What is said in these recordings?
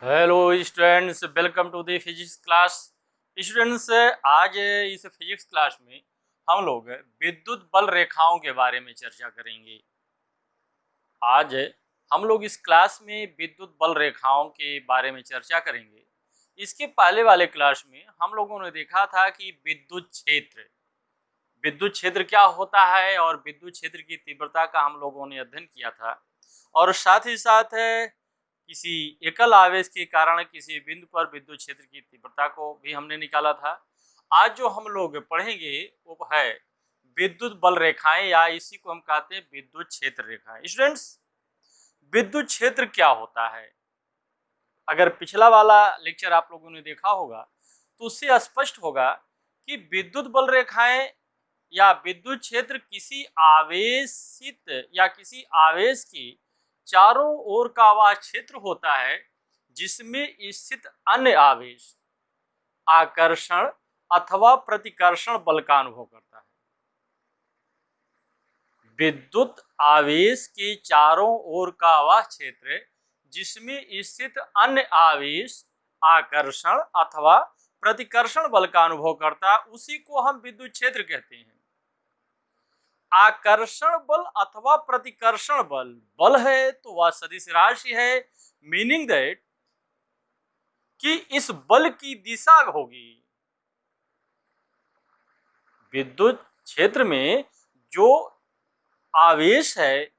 Hello students, welcome to the physics class. Students, आज इस physics class में हम लोग विद्युत बल रेखाओं के बारे में चर्चा करेंगे। आज हम लोग इस क्लास में विद्युत बल रेखाओं के बारे में चर्चा करेंगे। इसके पहले वाले क्लास में हम लोगों ने देखा था कि विद्युत क्षेत्र क्या होता है और विद्युत क्षेत्र की तीव्रता का हम लोगों ने अध्ययन किया था, और साथ ही साथ किसी एकल आवेश के कारण किसी बिंदु पर विद्युत क्षेत्र की तीव्रता को भी हमने निकाला था। आज जो हम लोग पढ़ेंगे वो है विद्युत बल रेखाएं, या इसी को हम कहते हैं विद्युत क्षेत्र रेखाएं। स्टूडेंट्स, विद्युत क्षेत्र क्या होता है? अगर पिछला वाला लेक्चर आप लोगों ने देखा होगा तो उससे स्पष्ट होगा कि विद्युत बल रेखाएं या विद्युत क्षेत्र किसी आवेशित या किसी आवेश के चारों ओर का वह क्षेत्र होता है जिसमें स्थित अन्य आवेश आकर्षण अथवा प्रतिकर्षण बल का अनुभव करता है। विद्युत आवेश के चारों ओर का वह क्षेत्र जिसमें स्थित अन्य आवेश आकर्षण अथवा प्रतिकर्षण बल का अनुभव करता है, उसी को हम विद्युत क्षेत्र कहते हैं। आकर्षण बल अथवा प्रतिकर्षण बल बल है तो वह सदिश राशि है, मीनिंग दैट कि इस बल की दिशा होगी। विद्युत क्षेत्र में जो आवेश है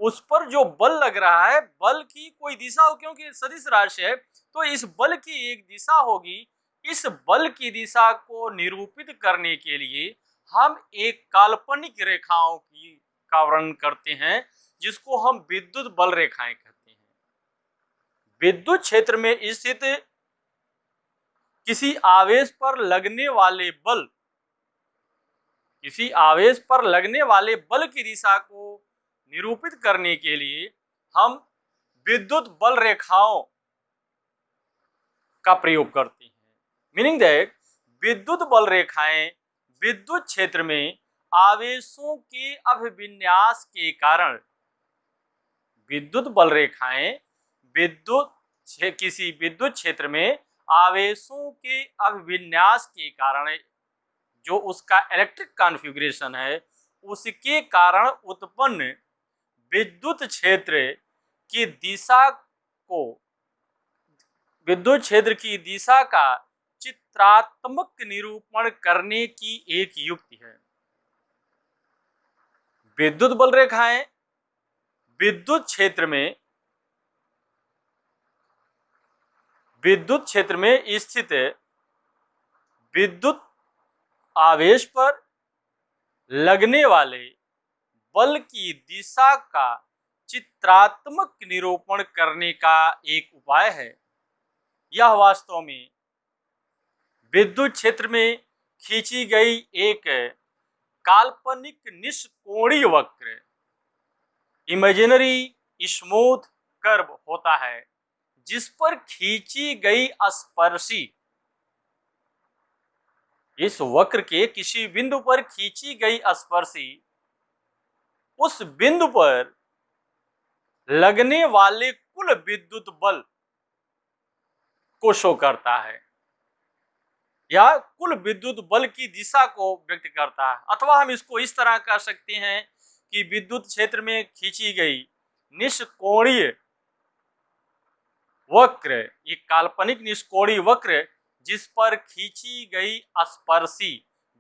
उस पर जो बल लग रहा है, बल की कोई दिशा हो, क्योंकि सदिश राशि है तो इस बल की एक दिशा होगी। इस बल की दिशा को निरूपित करने के लिए हम एक काल्पनिक रेखाओं की का वर्णन करते हैं जिसको हम विद्युत बल रेखाएं कहते हैं। विद्युत क्षेत्र में स्थित किसी आवेश पर लगने वाले बल की दिशा को निरूपित करने के लिए हम विद्युत बल रेखाओं का प्रयोग करते हैं। मीनिंग दैट विद्युत बल रेखाएं विद्युत क्षेत्र में आवेशों के अभिविन्यास के कारण किसी विद्युत क्षेत्र में आवेशों के अभिविन्यास के कारण जो उसका इलेक्ट्रिक कॉन्फ़िगरेशन है उसके कारण उत्पन्न विद्युत क्षेत्र की दिशा का चित्रात्मक निरूपण करने की एक युक्ति है। विद्युत बल रेखाएं विद्युत क्षेत्र में स्थित विद्युत आवेश पर लगने वाले बल की दिशा का चित्रात्मक निरूपण करने का एक उपाय है। यह वास्तव में विद्युत क्षेत्र में खींची गई एक काल्पनिक निष्कोणीय वक्र इमेजिनरी स्मूथ कर्व होता है जिस पर खींची गई स्पर्शी इस वक्र के किसी बिंदु पर खींची गई स्पर्शी उस बिंदु पर लगने वाले कुल विद्युत बल को शो करता है या कुल विद्युत बल की दिशा को व्यक्त करता है। अथवा हम इसको इस तरह कह सकते हैं कि विद्युत क्षेत्र में खींची गई निष्कोणीय वक्र, एक काल्पनिक निष्कोणीय वक्र जिस पर खींची गई स्पर्शी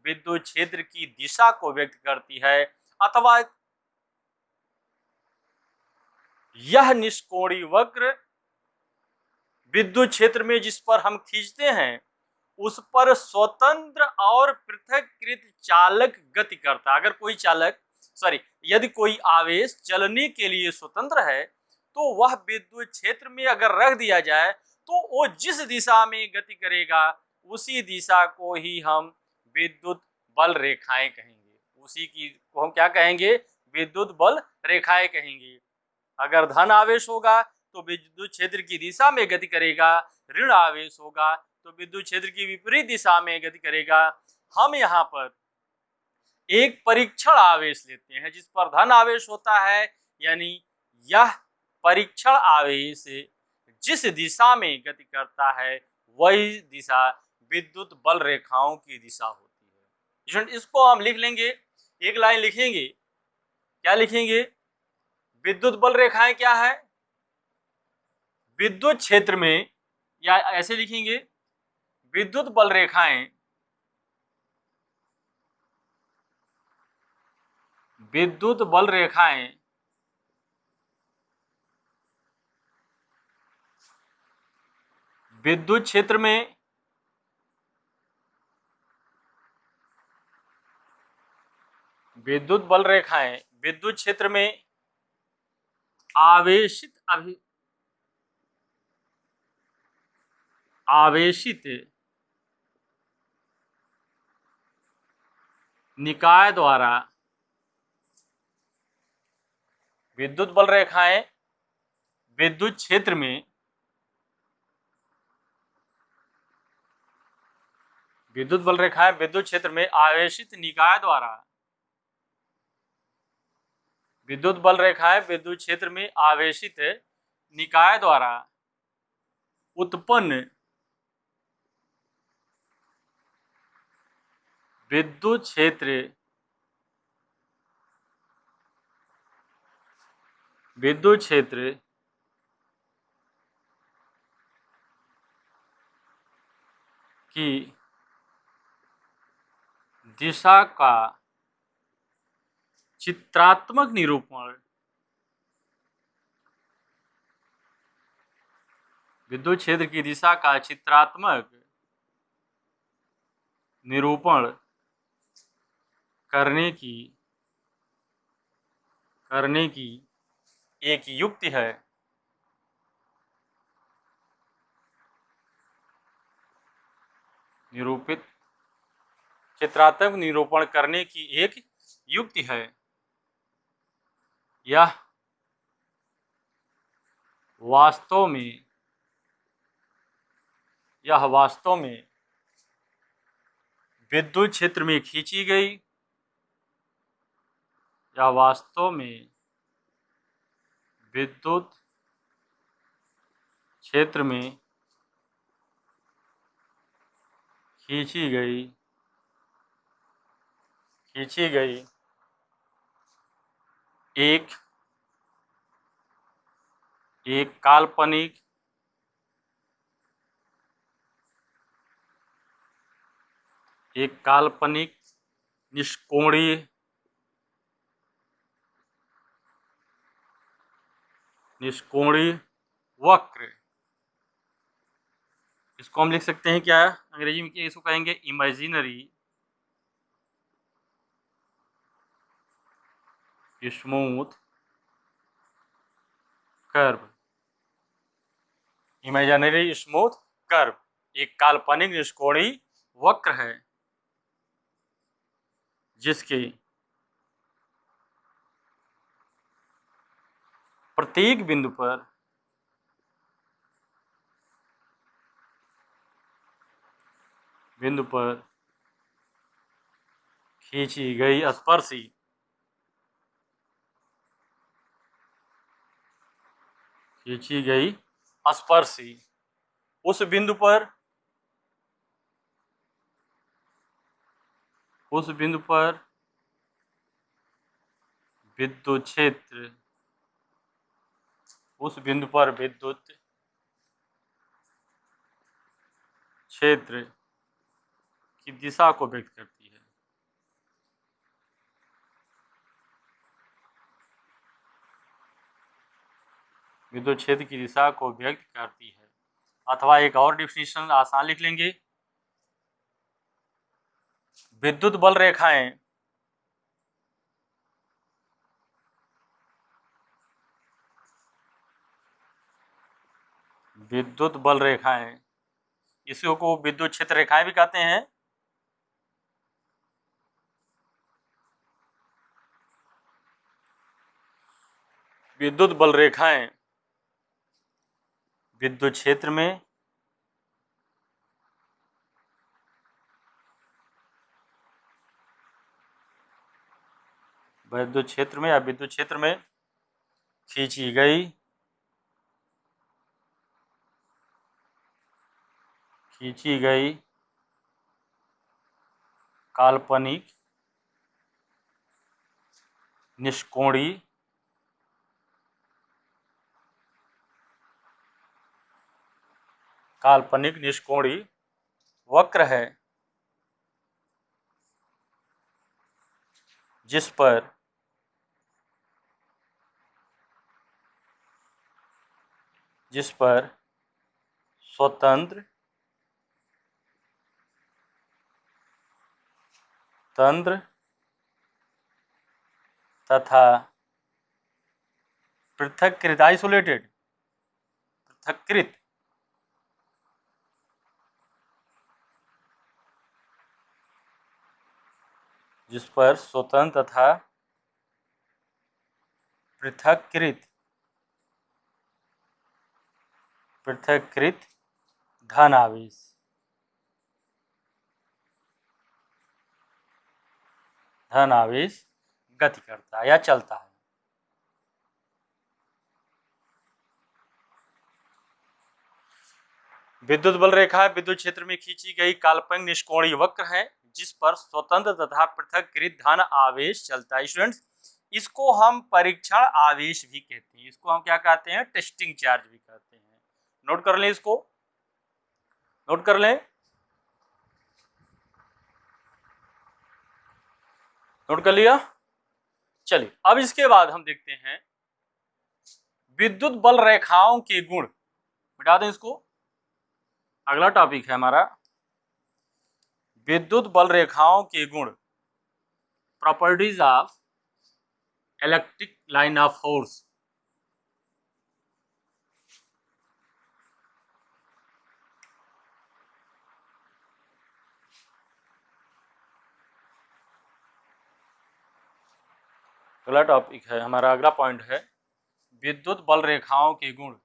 विद्युत क्षेत्र की दिशा को व्यक्त करती है, अथवा यह निष्कोणीय वक्र विद्युत क्षेत्र में जिस पर हम खींचते हैं उस पर स्वतंत्र और पृथक्कृत चालक गति करता है। अगर यदि कोई आवेश चलने के लिए स्वतंत्र है तो वह विद्युत क्षेत्र में अगर रख दिया जाए तो वो जिस दिशा में गति करेगा उसी दिशा को ही हम विद्युत बल रेखाएं कहेंगे। उसी की को हम क्या कहेंगे? विद्युत बल रेखाएं कहेंगे। अगर धन आवेश होगा तो विद्युत क्षेत्र की दिशा में गति करेगा, ऋण आवेश होगा तो विद्युत क्षेत्र की विपरीत दिशा में गति करेगा। हम यहाँ पर एक परीक्षण आवेश लेते हैं जिस पर धन आवेश होता है, यानी यह परीक्षण आवेश जिस दिशा में गति करता है वही दिशा विद्युत बल रेखाओं की दिशा होती है। स्टूडेंट इसको हम लिख लेंगे, एक लाइन लिखेंगे, क्या लिखेंगे? विद्युत बल रेखाएं क्या है? विद्युत क्षेत्र में, या ऐसे लिखेंगे, विद्युत बल रेखाएं विद्युत बल रेखाएं विद्युत क्षेत्र में विद्युत बल रेखाएं विद्युत क्षेत्र में आवेशित निकाय द्वारा विद्युत बल रेखाएं विद्युत क्षेत्र में विद्युत बल रेखाएं विद्युत क्षेत्र में आवेशित निकाय द्वारा विद्युत बल रेखाएं विद्युत क्षेत्र में आवेशित निकाय द्वारा उत्पन्न विद्युत क्षेत्र की दिशा का चित्रात्मक निरूपण विद्युत क्षेत्र की दिशा का चित्रात्मक निरूपण करने की एक युक्ति है। चित्रात्मक निरूपण करने की एक युक्ति है। यह वास्तव में विद्युत क्षेत्र में खींची गई विद्युत क्षेत्र में खींची गई एक काल्पनिक निष्कोणीय वक्र, इसको हम लिख सकते हैं क्या? अंग्रेजी में इसको कहेंगे imaginary smooth curve. Imaginary smooth curve एक काल्पनिक निष्कोणीय वक्र है जिसके प्रत्येक बिंदु पर खींची गई स्पर्शी उस बिंदु पर विद्युत क्षेत्र की दिशा को व्यक्त करती है। विद्युत क्षेत्र की दिशा को व्यक्त करती है। अथवा एक और डिफिनेशन आसान लिख लेंगे, विद्युत बल रेखाएं इसको विद्युत क्षेत्र रेखाएं भी कहते हैं। विद्युत बल रेखाएं विद्युत क्षेत्र में विद्युत क्षेत्र में खींची गई खींची गई काल्पनिक निष्कोणीय वक्र है जिस पर स्वतंत्र तंत्र तथा पृथक्कृत आइसोलेटेड पृथक्कृत जिस पर स्वतंत्र तथा पृथक्कृत धन आवेश गति करता है या चलता है। विद्युत बल रेखा विद्युत क्षेत्र में खींची गई काल्पनिक निष्कोणीय वक्र है जिस पर स्वतंत्र तथा पृथक्कृत धन आवेश चलता है। स्टूडेंट्स, इसको हम परीक्षण आवेश भी कहते हैं, इसको हम क्या कहते हैं, टेस्टिंग चार्ज भी कहते हैं। नोट कर लें, इसको नोट कर लें, नोट कर लिया। चलिए अब इसके बाद हम देखते हैं विद्युत बल रेखाओं के गुण। मिटा दें इसको, अगला टॉपिक है हमारा विद्युत बल रेखाओं के गुण, properties of electric line of force. अगला टॉपिक है हमारा, अगला पॉइंट है विद्युत बल रेखाओं के गुण।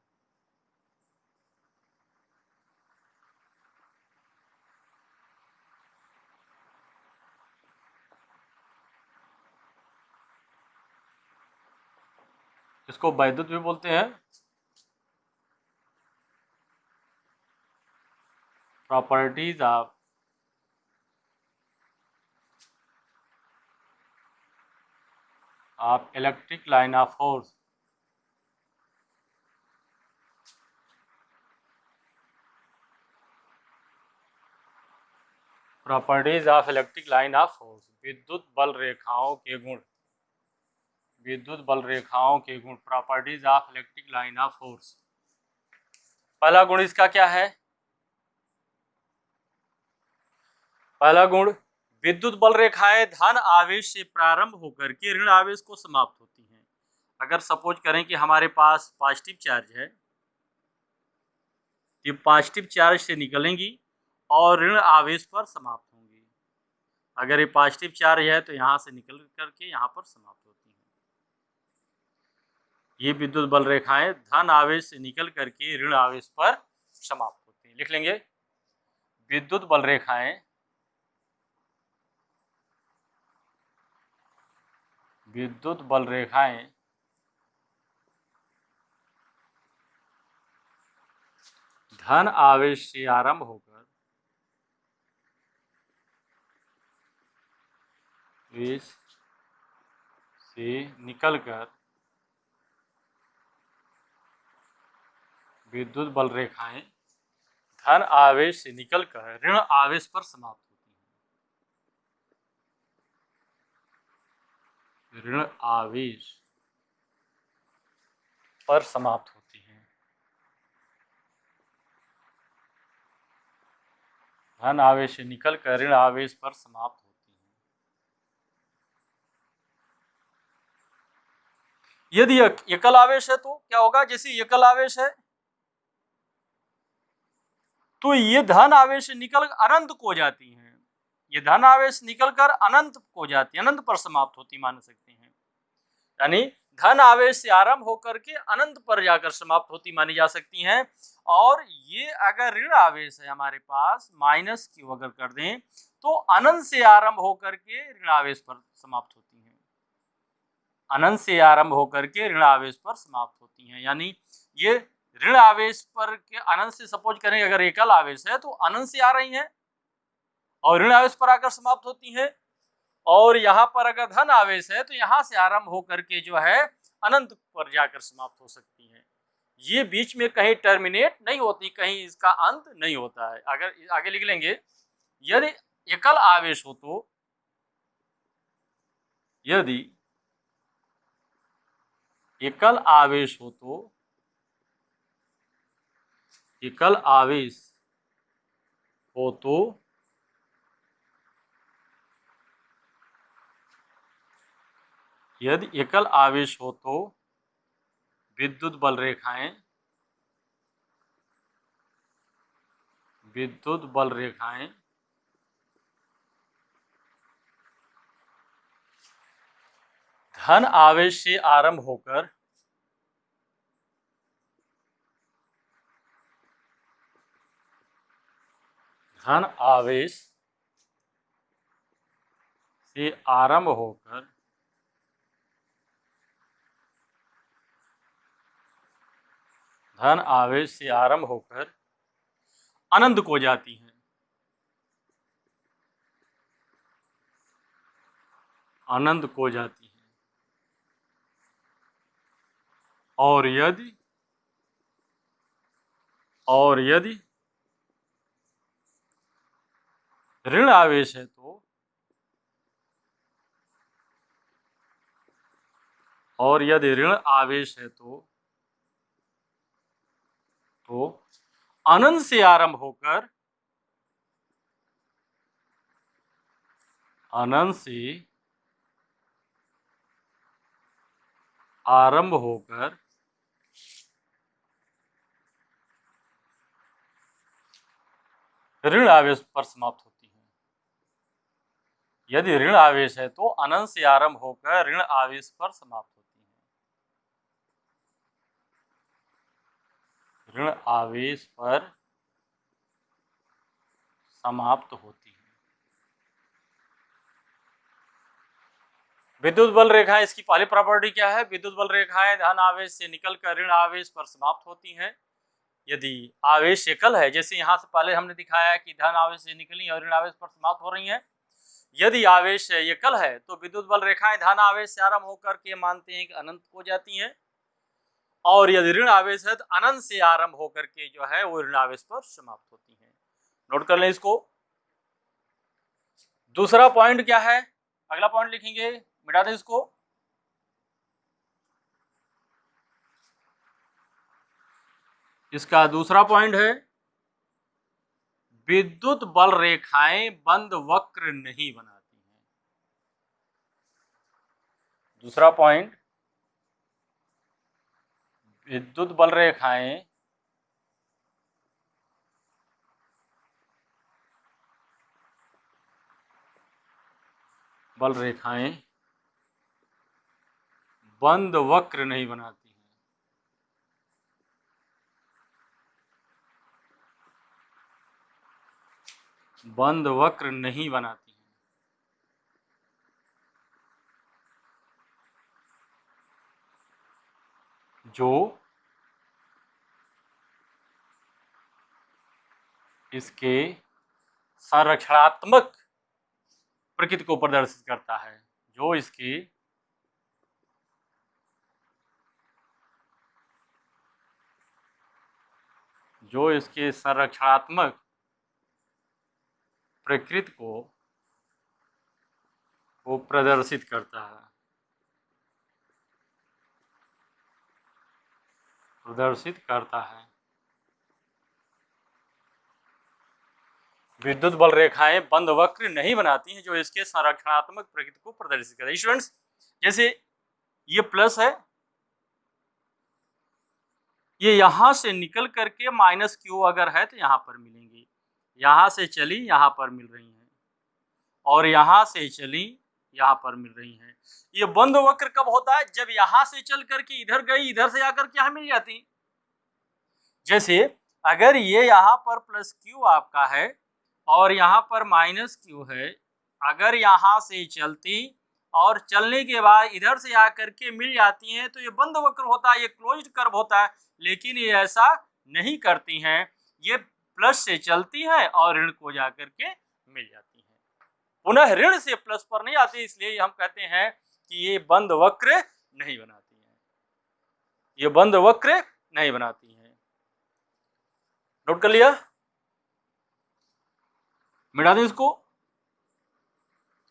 इसको वैद्युत भी बोलते हैं, properties of electric line of force. Properties of electric line of force, विद्युत बल रेखाओं के गुण, विद्युत बल रेखाओं के गुण, properties of electric line of force. पहला गुण इसका क्या है, पहला गुण विद्युत बल रेखाएं धन आवेश से प्रारंभ होकर के ऋण आवेश को समाप्त होती हैं। अगर सपोज करें कि हमारे पास पॉजिटिव चार्ज है, ये पॉजिटिव चार्ज से निकलेंगी और ऋण आवेश पर समाप्त होंगी। अगर ये पॉजिटिव चार्ज है तो यहाँ से निकल करके यहाँ पर समाप्त होती हैं। ये विद्युत बल रेखाएं धन आवेश से निकल करके ऋण आवेश पर समाप्त होती हैं। लिख लेंगे, विद्युत बल रेखाएं धन आवेश से आरंभ होकर निकलकर विद्युत बल रेखाएं धन आवेश से निकलकर ऋण आवेश पर समाप्त होती हैं। ऋण आवेश पर समाप्त होती हैं। धन आवेश से निकलकर ऋण आवेश पर समाप्त होती हैं। यदि एकल आवेश है तो क्या होगा, जैसे एकल आवेश है तो ये धन आवेश निकल अनंत को जाती हैं, ये धन आवेश निकलकर अनंत को जाती है, अनंत पर समाप्त होती मान सकते हैं। यानी धन आवेश से आरंभ होकर के अनंत पर जाकर समाप्त होती मानी जा सकती हैं। और ये अगर ऋण आवेश है हमारे पास, माइनस क्यू अगर कर दें तो अनंत से आरंभ होकर के ऋण आवेश पर समाप्त होती हैं, अनंत से आरंभ होकर के ऋण आवेश पर समाप्त होती हैं। यानी ये ऋण आवेश पर के अनंत से सपोज करें अगर एकल आवेश है तो अनंत से आ रही हैं और ऋण आवेश पर आकर समाप्त होती हैं, और यहाँ पर अगर धन आवेश है तो यहाँ से आरंभ होकर के जो है अनंत पर जाकर समाप्त हो सकती हैं। ये बीच में कहीं टर्मिनेट नहीं होती, कहीं इसका अंत नहीं होता है। अगर आगे लिख लेंगे, यदि एकल आवेश हो तो, यदि एकल आवेश हो तो, एकल आवेश हो तो यदि एकल आवेश हो तो विद्युत बल रेखाएं, विद्युत बल रेखाएं धन आवेश से आरंभ होकर धन आवेश से आरंभ होकर धन आवेश से आरंभ होकर अनंत को जाती हैं, अनंत को जाती हैं। और यदि ऋण आवेश है तो, और यदि ऋण आवेश है तो अनंत से आरंभ होकर अनंत से आरंभ होकर ऋण आवेश पर समाप्त होती है। यदि ऋण आवेश है तो अनंत से आरंभ होकर ऋण आवेश पर समाप्त होती है, ऋण आवेश पर समाप्त होती है। विद्युत बल रेखाएं, इसकी पहली प्रॉपर्टी क्या है? विद्युत बल रेखाएं धन आवेश से निकलकर ऋण आवेश पर समाप्त होती हैं। यदि आवेश एकल है, जैसे यहाँ से पहले हमने दिखाया कि धन आवेश से निकली और ऋण आवेश पर समाप्त हो रही हैं। यदि आवेश एकल है तो विद्युत बल रेखाएं धन आवेश से आरंभ होकर के मानते हैं कि अनंत हो जाती हैं, और यदि ऋण आवेश है तो अनंत से आरंभ होकर के जो है वो ऋण आवेश पर समाप्त होती हैं। नोट कर लें इसको। दूसरा पॉइंट क्या है? अगला पॉइंट लिखेंगे, मिटा दें इसको। इसका दूसरा पॉइंट है विद्युत बल रेखाएं बंद वक्र नहीं बनाती हैं। दूसरा पॉइंट, विद्युत बल रेखाएं बंद वक्र नहीं बनाती हैं। बंद वक्र नहीं बनाती हैं। जो इसके संरक्षणात्मक प्रकृति को प्रदर्शित करता है, जो इसकी संरक्षणात्मक प्रकृति को प्रदर्शित करता है, विद्युत बल रेखाएं बंद वक्र नहीं बनाती हैं, जो इसके संरक्षणात्मक प्रकृति को प्रदर्शित करता है। स्टूडेंट्स, जैसे ये प्लस है, ये यहां से निकल करके माइनस क्यू अगर है तो यहां पर मिलेंगी, यहां से चली यहां पर मिल रही हैं, और यहां से चली यहां पर मिल रही हैं। ये बंद वक्र कब होता है? जब यहां से चल करके इधर गई, इधर से आकर के यहां मिल जाती। जैसे अगर ये यहाँ पर प्लस क्यू आपका है और यहाँ पर माइनस क्यू है, अगर यहाँ से चलती और चलने के बाद इधर से आकर के मिल जाती हैं तो ये बंद वक्र होता है, ये क्लोज्ड कर्व होता है। लेकिन ये ऐसा नहीं करती हैं, ये प्लस से चलती हैं और ऋण को जाकर के मिल जाती हैं, पुनः ऋण से प्लस पर नहीं आती, इसलिए हम कहते हैं कि ये बंद वक्र नहीं बनाती हैं, ये बंद वक्र नहीं बनाती हैं। नोट कर लिया, मिटा दें इसको।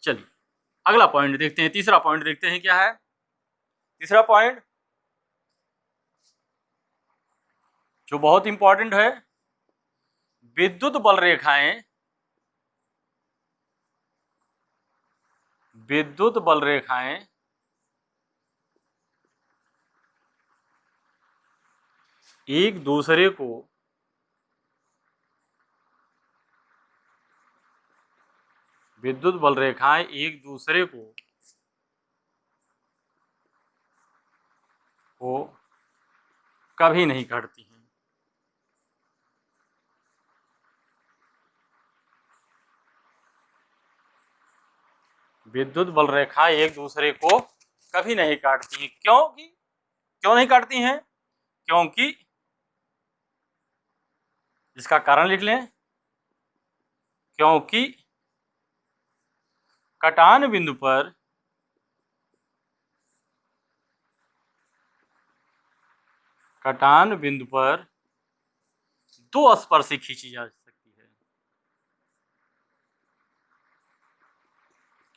चलिए अगला पॉइंट देखते हैं, तीसरा पॉइंट देखते हैं क्या है। तीसरा पॉइंट जो बहुत इंपॉर्टेंट है, विद्युत बल रेखाएं, विद्युत बल रेखाएं एक दूसरे को विद्युत बल रेखाएं एक दूसरे को कभी नहीं काटती हैं। विद्युत बल रेखाएं एक दूसरे को कभी नहीं काटती हैं। क्यों नहीं काटती हैं? क्योंकि इसका कारण लिख लें, क्योंकि कटान बिंदु पर दो स्पर्शी खींची जा सकती है,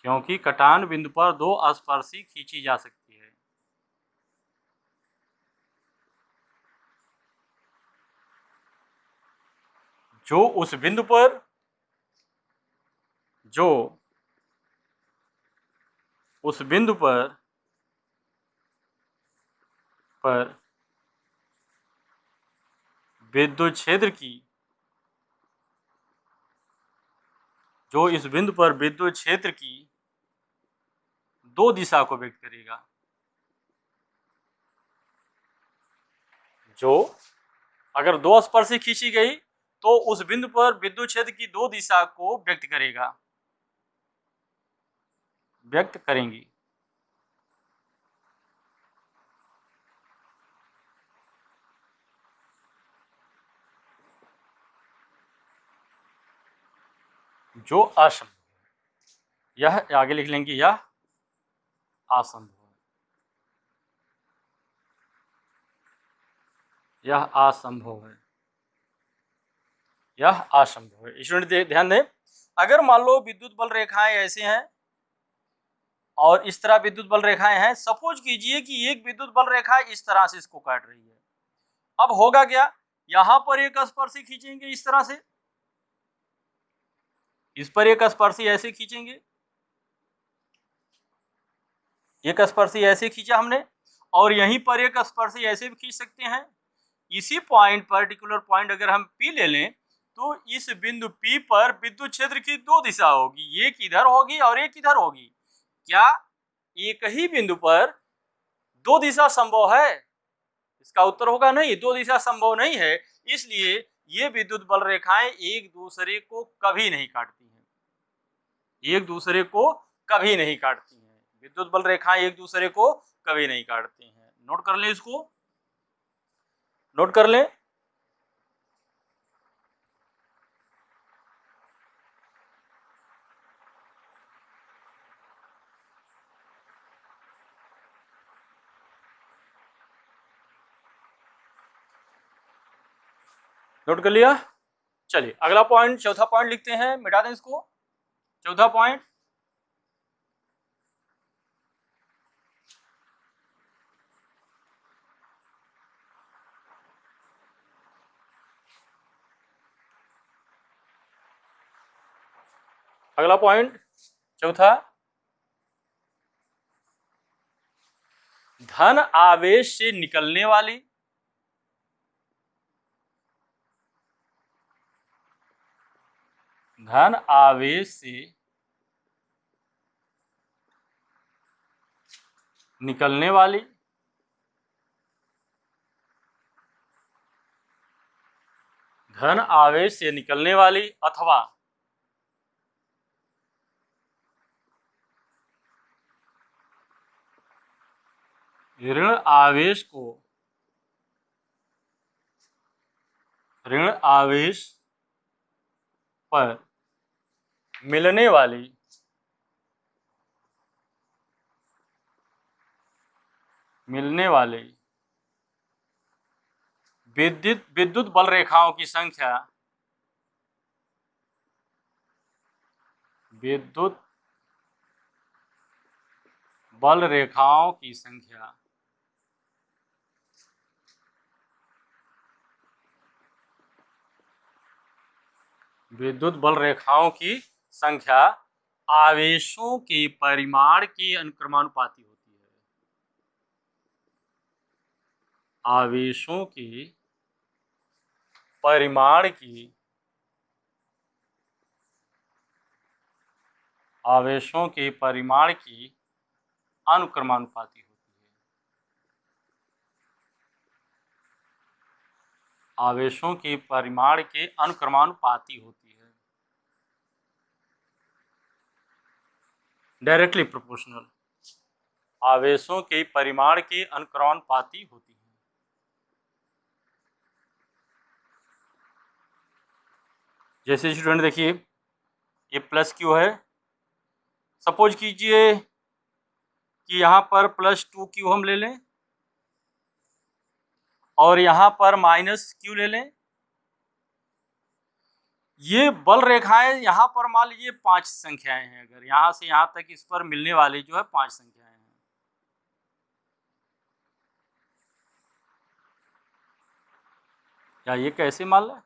क्योंकि कटान बिंदु पर दो स्पर्शी खींची जा सकती है। जो उस बिंदु पर विद्युत क्षेत्र की दो दिशा को व्यक्त करेगा। जो अगर दो स्पर्शी खींची गई तो उस बिंदु पर विद्युत क्षेत्र की दो दिशा को व्यक्त करेंगी। जो असंभव, यह आगे लिख लेंगे, यह असंभव है, यह असंभव है, यह असंभव है। स्टूडेंट ध्यान दें, अगर मान लो विद्युत बल रेखाएं ऐसे हैं और इस तरह विद्युत बल रेखाएं हैं, सपोज कीजिए कि एक विद्युत बल रेखा इस तरह से इसको काट रही है। अब होगा क्या, यहां पर एक स्पर्शी खींचेंगे इस तरह से, इस पर एक स्पर्शी ऐसे खींचेंगे, एक स्पर्शी ऐसे खींचा हमने, और यहीं पर एक स्पर्शी ऐसे भी खींच सकते हैं। इसी पॉइंट, पर्टिकुलर पॉइंट अगर हम P ले लें तो इस बिंदु P पर विद्युत क्षेत्र की दो दिशा होगी, एक इधर होगी और एक इधर होगी। क्या एक ही बिंदु पर दो दिशा संभव है? इसका उत्तर होगा नहीं, दो दिशा संभव नहीं है। इसलिए ये विद्युत बल रेखाएं एक दूसरे को कभी नहीं काटती हैं, एक दूसरे को कभी नहीं काटती हैं। विद्युत बल रेखाएं एक दूसरे को कभी नहीं काटती हैं। नोट कर लें, इसको नोट कर लें। नोट कर लिया। चलिए अगला पॉइंट, चौथा पॉइंट लिखते हैं, मिटा दें इसको। चौथा पॉइंट, अगला पॉइंट चौथा, धन आवेश से निकलने वाली धन आवेश से निकलने वाली धन आवेश से निकलने वाली अथवा ऋण आवेश को ऋण आवेश पर मिलने वाली विद्युत बल रेखाओं की संख्या विद्युत बल रेखाओं की संख्या विद्युत बल रेखाओं की संख्या आवेशों के परिमाण के अनुक्रमानुपाती होती है। आवेशों के परिमाण की अनुक्रमानुपाती होती है। आवेशों के परिमाण के अनुक्रमानुपाती होती है। Directly proportional. आवेशों के परिमाण के अनुक्रमानुपाती होती है। जैसे स्टूडेंट देखिए, ये प्लस क्यू है। सपोज कीजिए कि यहाँ पर +2Q हम ले लें और यहाँ पर -Q ले लें। ये बल रेखाएं यहाँ पर मान लीजिए 5 संख्याएं हैं। अगर यहाँ से यहाँ तक इस पर मिलने वाली जो है 5 संख्याएं हैं। क्या ये कैसे मान लें?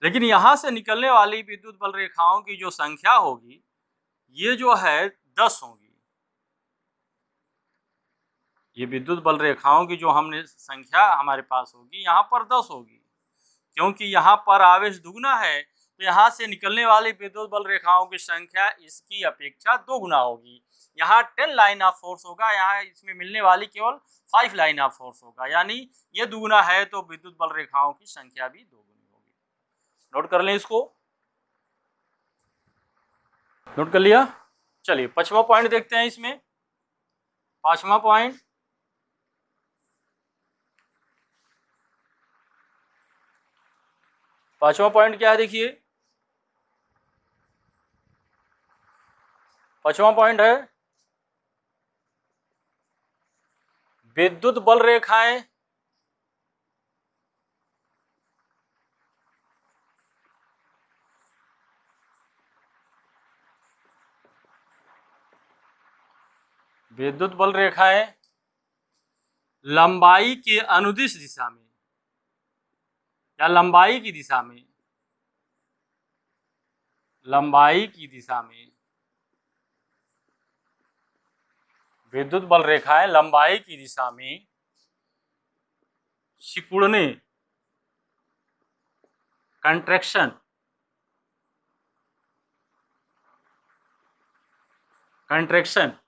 लेकिन यहाँ से निकलने वाली विद्युत बल रेखाओं की जो संख्या होगी ये जो है 10 होगी। ये विद्युत बल रेखाओं की जो हमने संख्या हमारे पास होगी यहाँ पर 10 होगी, क्योंकि यहाँ पर आवेश दुगुना है तो यहाँ से निकलने वाली विद्युत बल रेखाओं की संख्या इसकी अपेक्षा 2 गुना होगी। यहाँ 10 लाइन ऑफ फोर्स होगा, यहाँ इसमें मिलने वाली केवल 5 लाइन ऑफ फोर्स होगा। यानी ये दुगुना है तो विद्युत बल रेखाओं की संख्या भी दोगुनी होगी। नोट कर लें इसको। नोट कर लिया। चलिए 5वां पॉइंट देखते हैं इसमें। 5वां पॉइंट, क्या है देखिए। 5वां पॉइंट है विद्युत बल रेखाएं लंबाई के अनुदिश दिशा में या लंबाई की दिशा में विद्युत बल रेखाएं लंबाई की दिशा में सिकुड़ने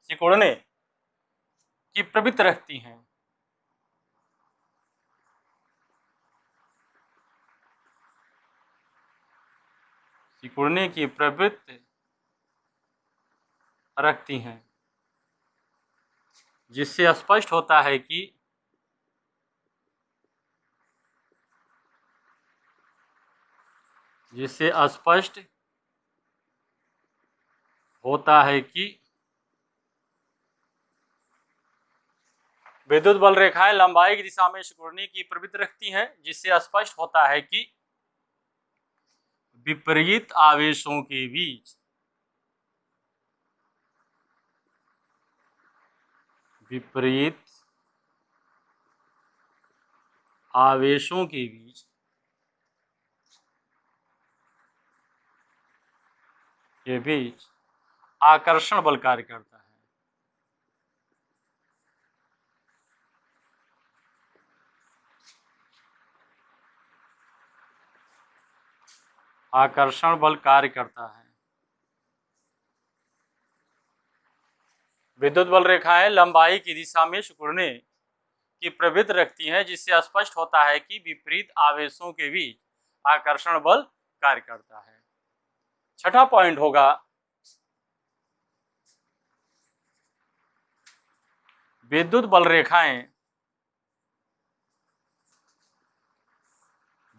सिकुड़ने की प्रवृत्ति रखती हैं। सिकुड़ने की प्रवृत्ति रखती हैं, जिससे स्पष्ट होता है कि विद्युत बल रेखाएं लंबाई की दिशा में सिकुड़ने की प्रवृत्ति रखती हैं, जिससे स्पष्ट होता है कि विपरीत आवेशों के बीच आकर्षण बल कार्य करता है। आकर्षण बल कार्य करता है। विद्युत बल रेखाएं लंबाई की दिशा में सिकुड़ने की प्रवृत्ति रखती हैं, जिससे स्पष्ट होता है कि विपरीत आवेशों के बीच आकर्षण बल कार्य करता है। 6वां पॉइंट होगा विद्युत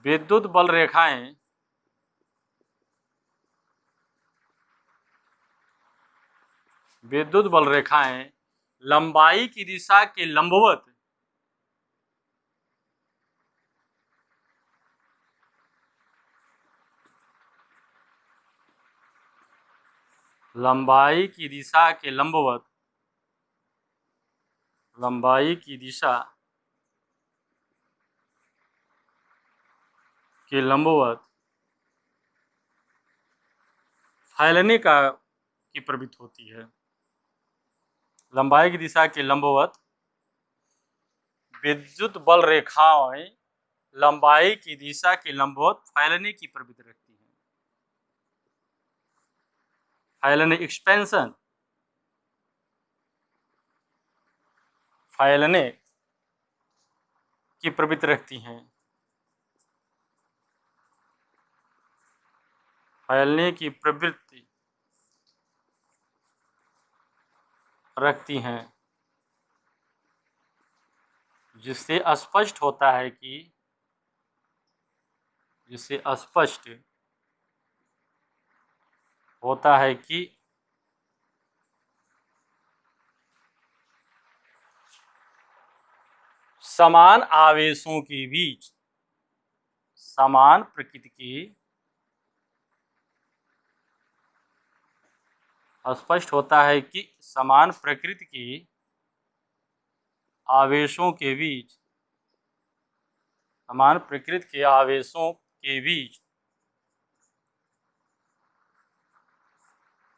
विद्युत बल रेखाएं लंबाई की दिशा के लंबवत लंबाई की दिशा के लंबवत फैलने की प्रवृत्ति होती है। लंबाई की दिशा के लंबवत विद्युत बल रेखाएं लंबाई की दिशा के लंबवत फैलने की प्रवृत्ति रखती है। फैलने एक्सपेंशन फैलने की प्रवृत्ति रखती हैं। फैलने की प्रवृत्ति रखती हैं, जिससे स्पष्ट होता है कि समान आवेशों के बीच समान प्रकृति के स्पष्ट होता है कि समान प्रकृति के आवेशों के बीच समान प्रकृति के आवेशों के बीच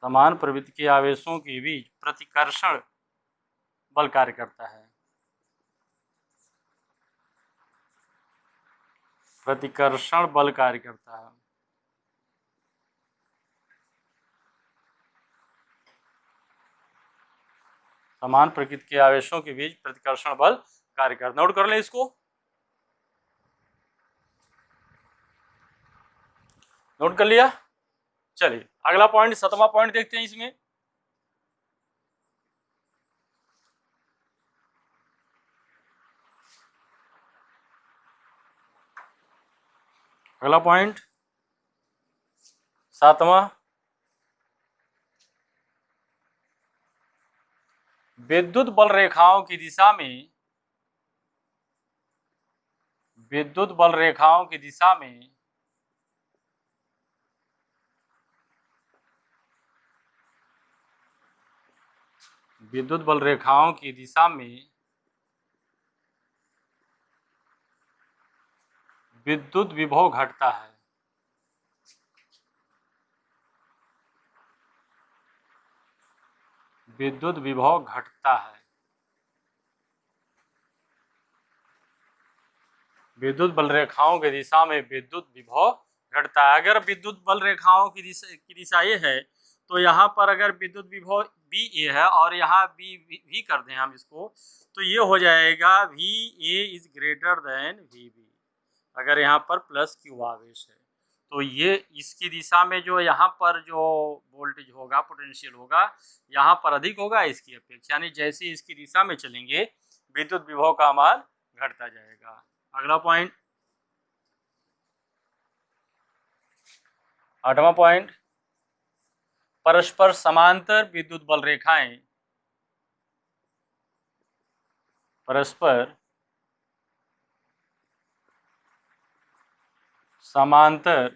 समान प्रवृत्ति के आवेशों के बीच प्रतिकर्षण बल कार्य करता है। प्रतिकर्षण बल कार्य करता है। समान प्रकृति के आवेशों के बीच प्रतिकर्षण बल कार्य करता है। नोट कर लें इसको। नोट कर लिया। चलिए अगला पॉइंट 7वां पॉइंट देखते हैं इसमें। अगला पॉइंट 7वां, विद्युत बल रेखाओं की दिशा में विद्युत बल रेखाओं की दिशा में विद्युत बल रेखाओं की दिशा में विद्युत विभव घटता है। विद्युत विभव घटता है। विद्युत बल रेखाओं की दिशा में विद्युत विभव घटता है। अगर विद्युत बल रेखाओं की दिशा ये है तो यहाँ पर अगर विद्युत विभव बी ए है और यहाँ बी भी कर दें हम इसको, तो ये हो जाएगा V A is greater than V B. अगर यहाँ पर प्लस क्यू आवेश है तो ये इसकी दिशा में जो यहाँ पर जो वोल्टेज होगा, पोटेंशियल होगा, यहाँ पर अधिक होगा इसकी अपेक्षा, यानी जैसे इसकी दिशा में चलेंगे विद्युत विभव का मान घटता जाएगा। अगला पॉइंट 8वां पॉइंट, परस्पर समांतर विद्युत बल रेखाएं परस्पर समांतर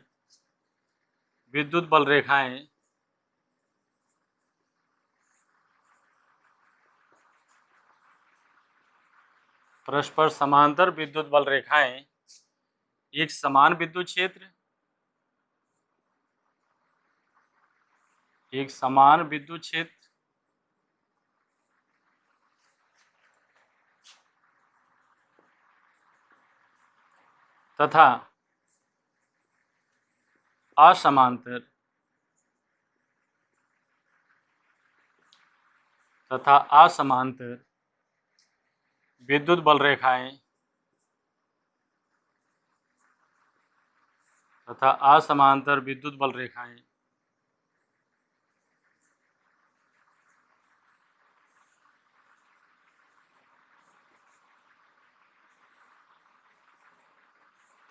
विद्युत बल रेखाएं परस्पर समांतर विद्युत बल रेखाएं एक समान विद्युत क्षेत्र तथा असमांतर विद्युत बल रेखाएं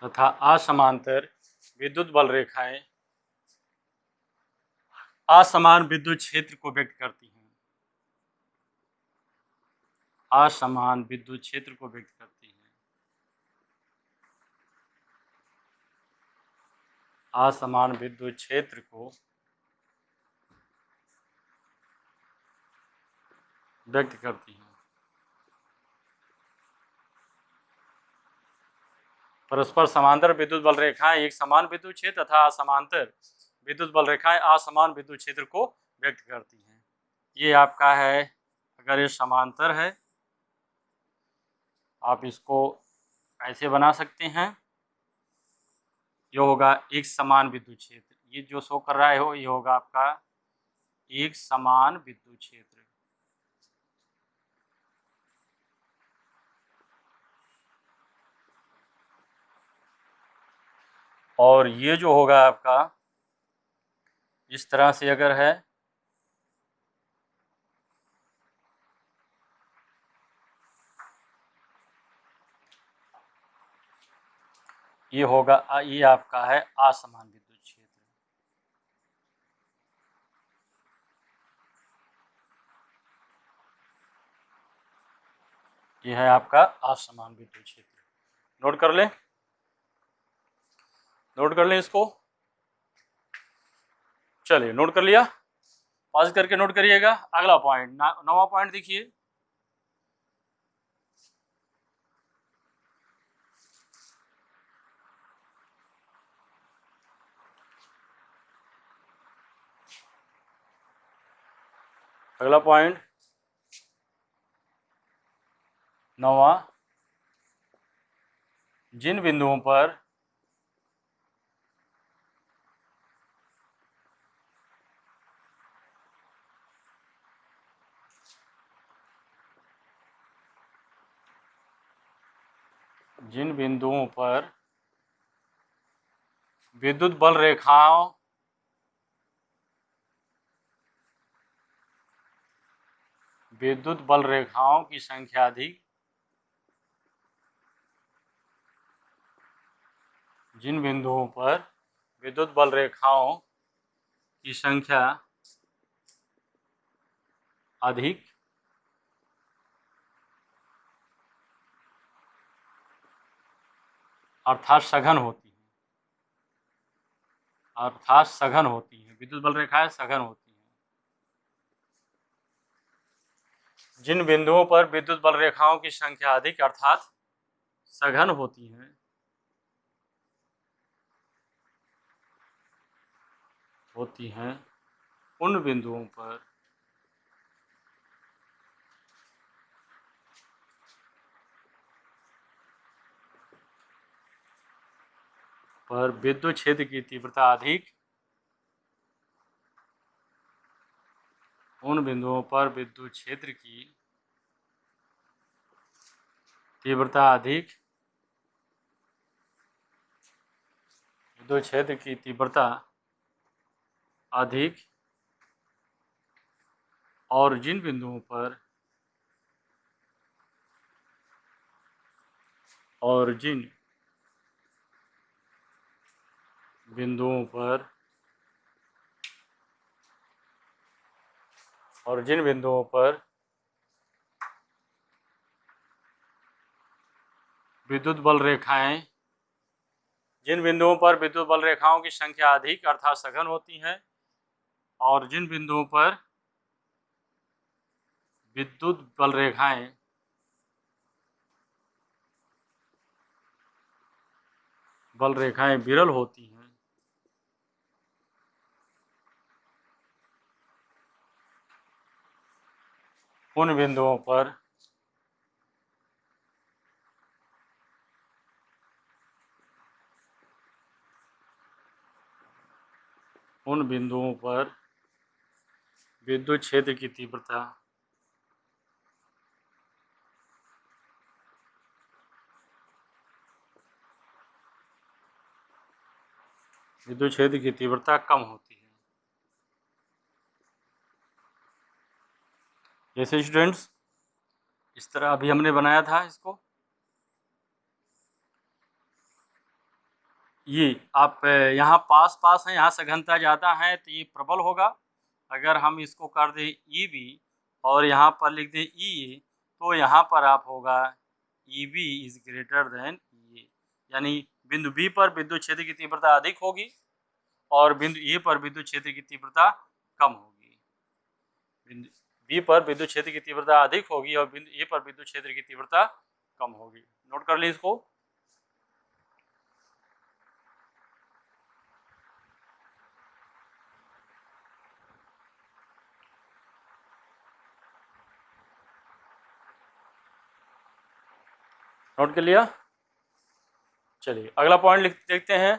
तथा असमांतर विद्युत बल रेखाएं असमान विद्युत क्षेत्र को व्यक्त करती हैं। असमान विद्युत क्षेत्र को व्यक्त करती हैं। असमान विद्युत क्षेत्र को व्यक्त करती हैं। परस्पर समांतर विद्युत बल रेखाएं एक समान विद्युत क्षेत्र तथा असमांतर विद्युत बल रेखाएं असमान विद्युत क्षेत्र को व्यक्त करती हैं। ये आपका है, अगर ये समांतर है आप इसको ऐसे बना सकते हैं, ये होगा एक समान विद्युत क्षेत्र। ये जो शो कर रहा है हो, ये होगा आपका एक समान विद्युत क्षेत्र। और ये जो होगा आपका इस तरह से अगर है, ये होगा, ये आपका है असमान विद्युत क्षेत्र। ये है आपका असमान विद्युत क्षेत्र। नोट कर लें, नोट कर लें इसको। चलिए नोट कर लिया, पॉज करके नोट करिएगा। अगला पॉइंट, 9वां पॉइंट देखिए। अगला पॉइंट 9वां, जिन बिंदुओं पर जिन बिंदुओं पर विद्युत बल रेखाओं की संख्या अधिक, जिन बिंदुओं पर विद्युत बल रेखाओं की संख्या अधिक अर्थात सघन होती है, विद्युत बल रेखाएं सघन होती हैं। जिन बिंदुओं पर विद्युत बल रेखाओं की संख्या अधिक अर्थात सघन होती हैं उन बिंदुओं पर विद्युत क्षेत्र की तीव्रता अधिक, उन बिंदुओं पर विद्युत क्षेत्र की तीव्रता अधिक, विद्युत क्षेत्र की तीव्रता अधिक, और जिन बिंदुओं पर विद्युत बल रेखाओं की संख्या अधिक अर्थात सघन होती हैं, और जिन बिंदुओं पर विद्युत बल रेखाएं विरल होती हैं, उन बिंदुओं पर विद्युत क्षेत्र की तीव्रता कम होती है। जैसे स्टूडेंट्स इस तरह अभी हमने बनाया था इसको, ये आप यहाँ पास पास हैं, यहाँ सघनता ज़्यादा है तो ये प्रबल होगा। अगर हम इसको कर दें ई बी और यहाँ पर लिख दें ई ए, तो यहाँ पर आप होगा E B is greater than E A, यानी बिंदु बी पर विद्युत क्षेत्र की तीव्रता अधिक होगी और बिंदु ए पर विद्युत क्षेत्र की तीव्रता कम होगी। बिंदु बी पर विद्युत क्षेत्र की तीव्रता अधिक होगी और बिंदु ए पर विद्युत क्षेत्र की तीव्रता कम होगी। नोट कर ली इसको। नोट कर लिया। चलिए अगला पॉइंट देखते हैं।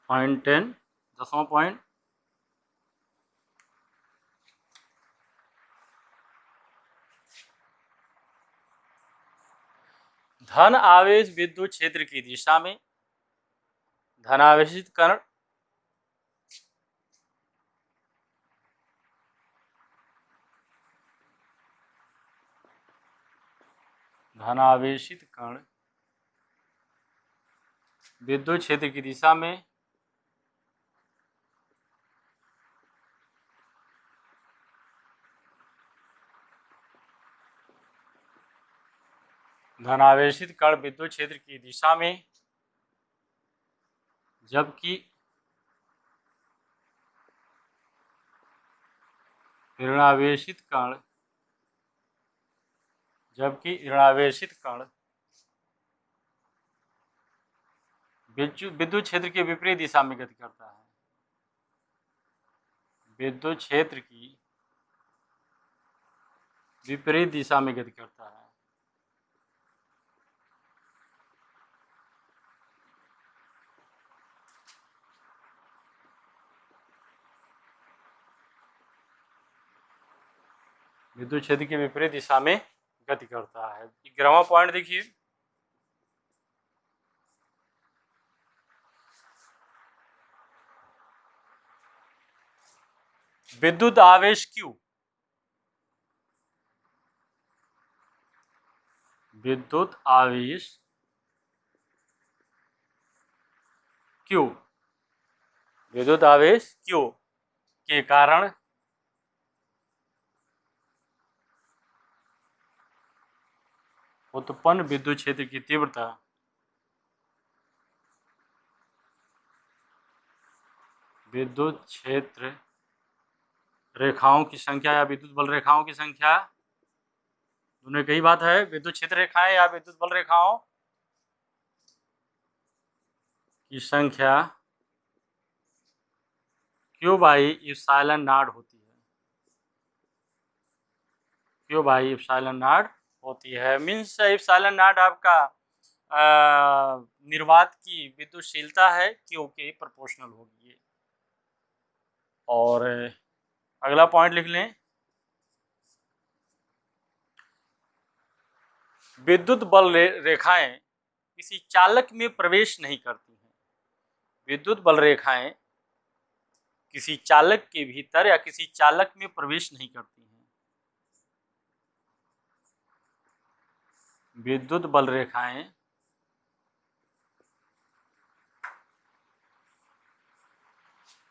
पॉइंट 10, 10वां पॉइंट। धन आवेश विद्युत क्षेत्र की दिशा में धनावेशित कण धनावेशित कण विद्युत क्षेत्र की दिशा में धनावेशित कण विद्युत क्षेत्र की दिशा में, जबकि ऋणावेशित कण विद्युत क्षेत्र के विपरीत दिशा में गति करता है। विद्युत क्षेत्र की विपरीत दिशा में गति करता है। विद्युत क्षेत्र के विपरीत दिशा में गति करता है। 11वां पॉइंट देखिए। विद्युत आवेश Q विद्युत आवेश Q विद्युत आवेश Q के कारण उत्पन्न विद्युत क्षेत्र की तीव्रता विद्युत क्षेत्र रेखाओं की संख्या या विद्युत बल रेखाओं की संख्या, दोनों कई बात है, विद्युत क्षेत्र रेखाएं या विद्युत बल रेखाओं की संख्या Q बाई एप्सिलॉन नॉट होती है। Q बाई एप्सिलॉन नॉट होती है। मीन्स एप्सिलॉन नॉट आपका निर्वात की विद्युतशीलता है Q के प्रोपोर्शनल होगी। और अगला पॉइंट लिख लें। विद्युत बल रेखाएं किसी चालक में प्रवेश नहीं करती हैं। विद्युत बल रेखाएं किसी चालक के भीतर या किसी चालक में प्रवेश नहीं करती हैं। विद्युत बल रेखाएं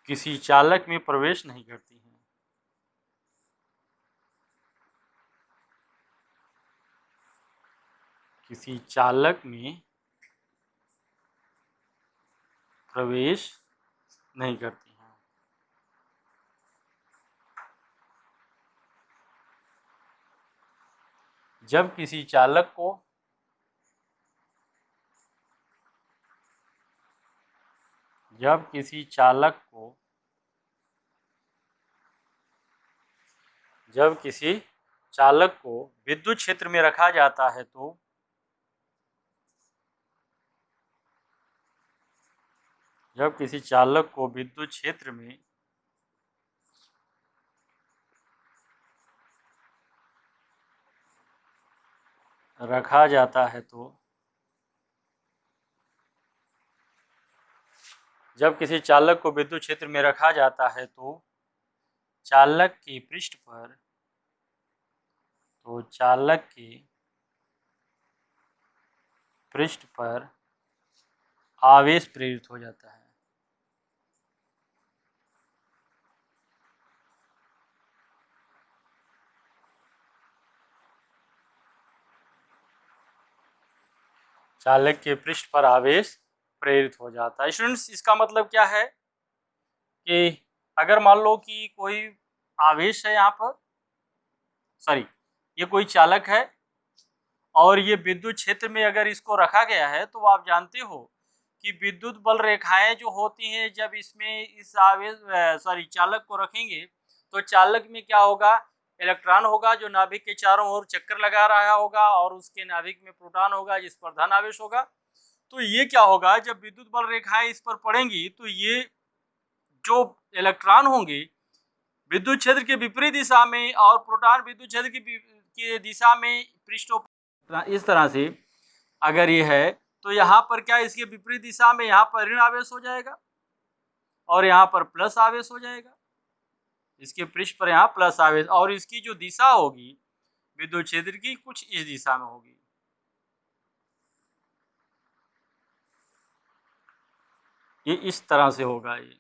किसी चालक में प्रवेश नहीं करती हैं। किसी चालक में प्रवेश नहीं करती हैं। जब किसी चालक को विद्युत क्षेत्र में रखा जाता है तो जब किसी चालक को विद्युत क्षेत्र में रखा जाता है तो जब किसी चालक को विद्युत क्षेत्र में रखा जाता है तो चालक के पृष्ठ पर आवेश प्रेरित हो जाता है। चालक के पृष्ठ पर आवेश प्रेरित हो जाता है। स्टूडेंट्स, इसका मतलब क्या है कि अगर मान लो कि कोई आवेश है यहाँ पर, सॉरी, ये कोई चालक है और ये विद्युत क्षेत्र में अगर इसको रखा गया है, तो आप जानते हो कि विद्युत बल रेखाएं जो होती हैं, जब इसमें इस आवेश चालक को रखेंगे तो चालक में क्या होगा, इलेक्ट्रॉन होगा जो नाभिक के चारों ओर चक्कर लगा रहा होगा, और उसके नाभिक में प्रोटॉन होगा जिस पर धन आवेश होगा। तो ये क्या होगा, जब विद्युत बल रेखाएं इस पर पड़ेंगी तो ये जो इलेक्ट्रॉन होंगे विद्युत क्षेत्र के विपरीत दिशा में और प्रोटॉन विद्युत क्षेत्र की दिशा में पृष्ठों पर इस तरह से अगर ये है, तो यहाँ पर क्या इसके विपरीत दिशा में यहाँ पर ऋण आवेश हो जाएगा और यहाँ पर प्लस आवेश हो जाएगा। इसके पृष्ठ पर यहाँ प्लस आवेश, और इसकी जो दिशा होगी विद्युत क्षेत्र की कुछ इस दिशा में होगी। ये इस तरह से होगा। ये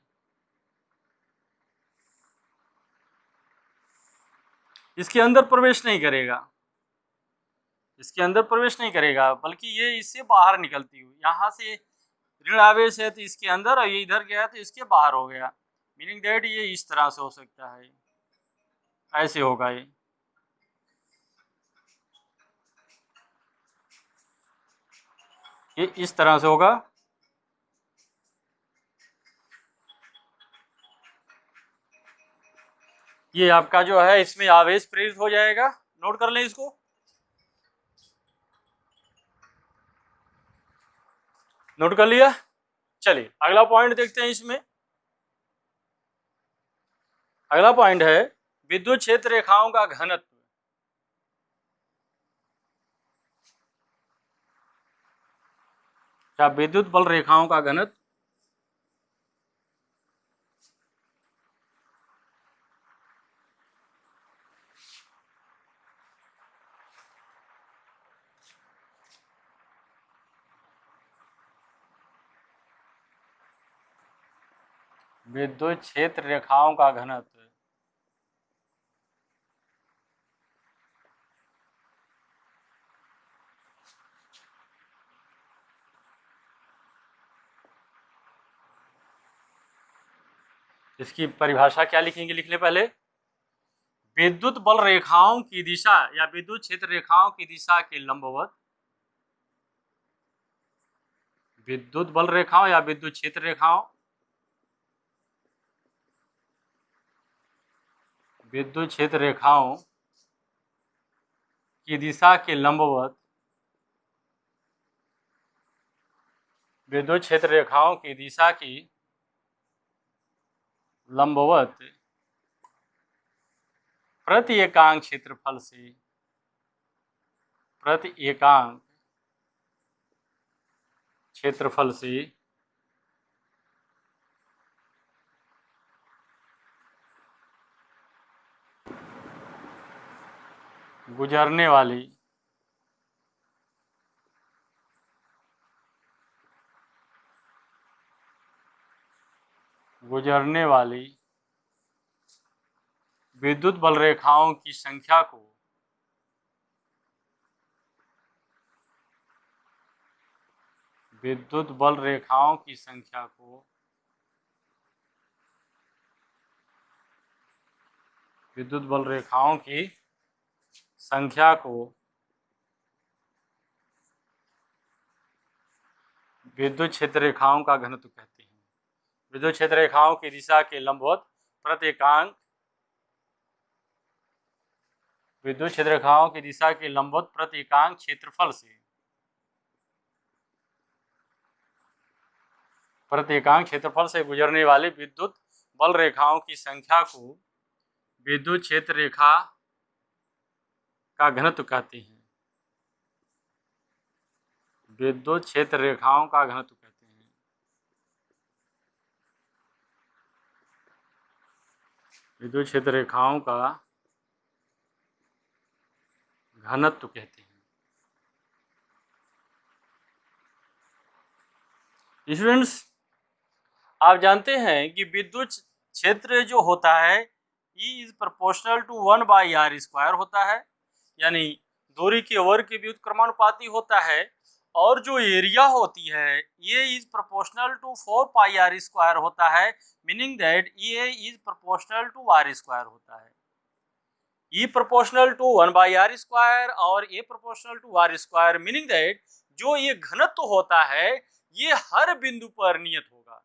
इसके अंदर प्रवेश नहीं करेगा, इसके अंदर प्रवेश नहीं करेगा, बल्कि ये इससे बाहर निकलती हुई, यहाँ से ऋण आवेश है तो इसके अंदर, और ये इधर गया तो इसके बाहर हो गया। मीनिंग दैट ये इस तरह से हो सकता है, ऐसे होगा। ये इस तरह से होगा। ये आपका जो है इसमें आवेश प्रेरित हो जाएगा। नोट कर लें इसको। नोट कर लिया। चलिए अगला पॉइंट देखते हैं। इसमें अगला पॉइंट है विद्युत क्षेत्र रेखाओं का घनत्व। क्या विद्युत बल रेखाओं का घनत्व। विद्युत क्षेत्र रेखाओं का घनत्व। इसकी परिभाषा क्या लिखेंगे, लिख ले पहले। विद्युत बल रेखाओं की दिशा या विद्युत क्षेत्र रेखाओं की दिशा के लंबवत, विद्युत बल रेखाओं या विद्युत क्षेत्र रेखाओं, विद्युत क्षेत्र रेखाओं की दिशा के लंबवत, विद्युत क्षेत्र रेखाओं की दिशा की लंबवत प्रति एकांक क्षेत्रफल से, प्रति एकांक क्षेत्रफल से गुजरने वाली विद्युत बल रेखाओं की संख्या को विद्युत बल रेखाओं की संख्या को विद्युत बल रेखाओं की संख्या को विद्युत क्षेत्र रेखाओं का घनत्व कहते हैं। विद्युत क्षेत्र रेखाओं की दिशा के लंबवत प्रति एकांक, विद्युत क्षेत्र रेखाओं की दिशा के लंबवत प्रति एकांक क्षेत्रफल से, प्रति एकांक क्षेत्रफल से गुजरने वाली विद्युत बल रेखाओं की संख्या को विद्युत क्षेत्र रेखा का घनत्व कहते हैं। विद्युत क्षेत्र रेखाओं का घनत्व कहते हैं। विद्युत क्षेत्र रेखाओं का घनत्व कहते हैं। स्टूडेंट्स, आप जानते हैं कि विद्युत क्षेत्र जो होता है E is proportional to 1/r² होता है, यानी दूरी के वर्ग के व्युत्क्रमानुपाती होता है। और जो एरिया होती है ये इज प्रोपोर्शनल टू 4πr² होता है, मीनिंग दैट ये इज प्रोपोर्शनल टू r² होता है। E प्रोपोर्शनल टू 1/r² और A proportional to r², meaning that जो ये घनत्व होता है ये हर बिंदु पर नियत होगा,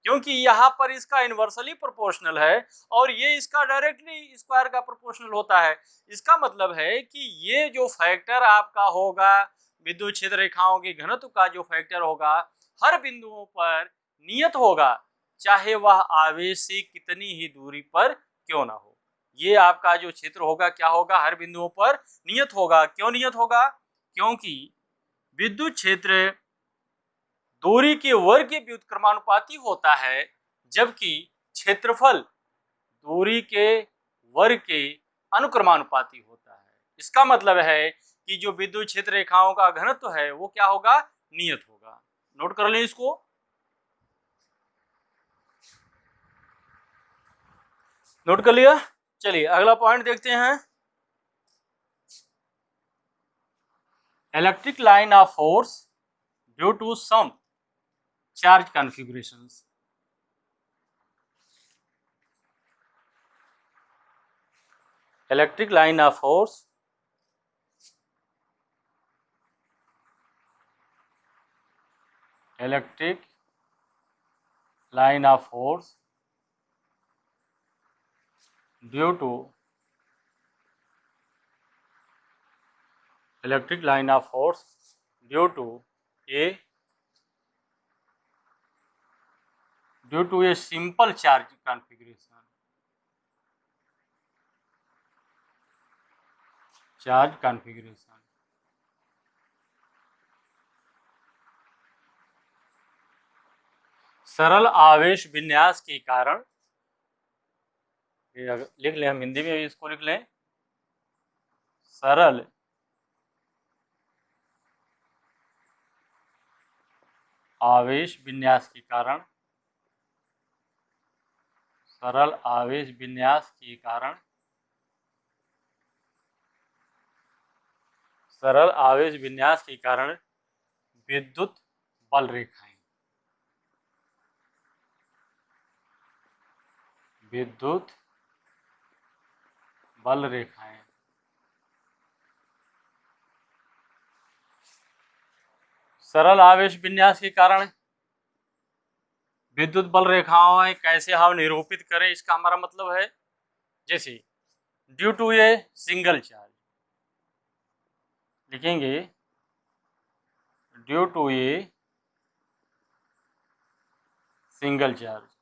क्योंकि यहाँ पर इसका इन्वर्सली प्रोपोर्शनल है और ये इसका डायरेक्टली स्क्वायर का प्रोपोर्शनल होता है। इसका मतलब है कि ये जो फैक्टर आपका होगा विद्युत क्षेत्र रेखाओं की घनत्व का, जो फैक्टर होगा हर बिंदुओं पर नियत होगा, चाहे वह आवेश से कितनी ही दूरी पर क्यों ना हो। ये आपका जो क्षेत्र होगा क्या होगा, हर बिंदुओं पर नियत होगा। क्यों नियत होगा? क्योंकि विद्युत क्षेत्र दूरी के वर्ग के व्युत्क्रमानुपाती होता है, जबकि क्षेत्रफल दूरी के वर्ग के अनुक्रमानुपाती होता है। इसका मतलब है कि जो विद्युत क्षेत्र रेखाओं का घनत्व है वो क्या होगा, नियत होगा। नोट कर लें इसको। नोट कर लिया? चलिए अगला पॉइंट देखते हैं। Electric line of force due to some charge configurations. Electric line of force electric line of force due to electric line of force due to a simple charge configuration, सरल आवेश विन्यास के कारण, लिख लें हम हिंदी में इसको लिख लें, सरल आवेश विन्यास के कारण, सरल आवेश विन्यास के कारण, सरल आवेश विन्यास के कारण विद्युत बल रेखाएं, विद्युत बल रेखाएं सरल आवेश विन्यास के कारण विद्युत बल रेखाएं कैसे हम निरूपित करें, इसका हमारा मतलब है जैसे due to a single charge, लिखेंगे due to a single charge.